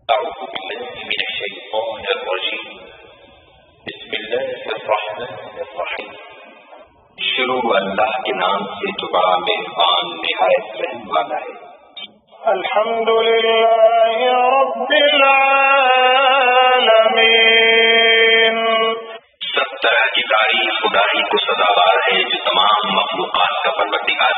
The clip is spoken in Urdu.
أعوذ بالله من الشيطان الرجيم. بسم الله الرحمن الرحيم. شروع اللہ کے نام سے جو بڑا مہربان نہایت رحم والا ہے. الحمد للہ رب العالمین. سب طرح کی تعریف خدا ہی کو سزاوار ہے جو تمام مخلوقات کا پروردگار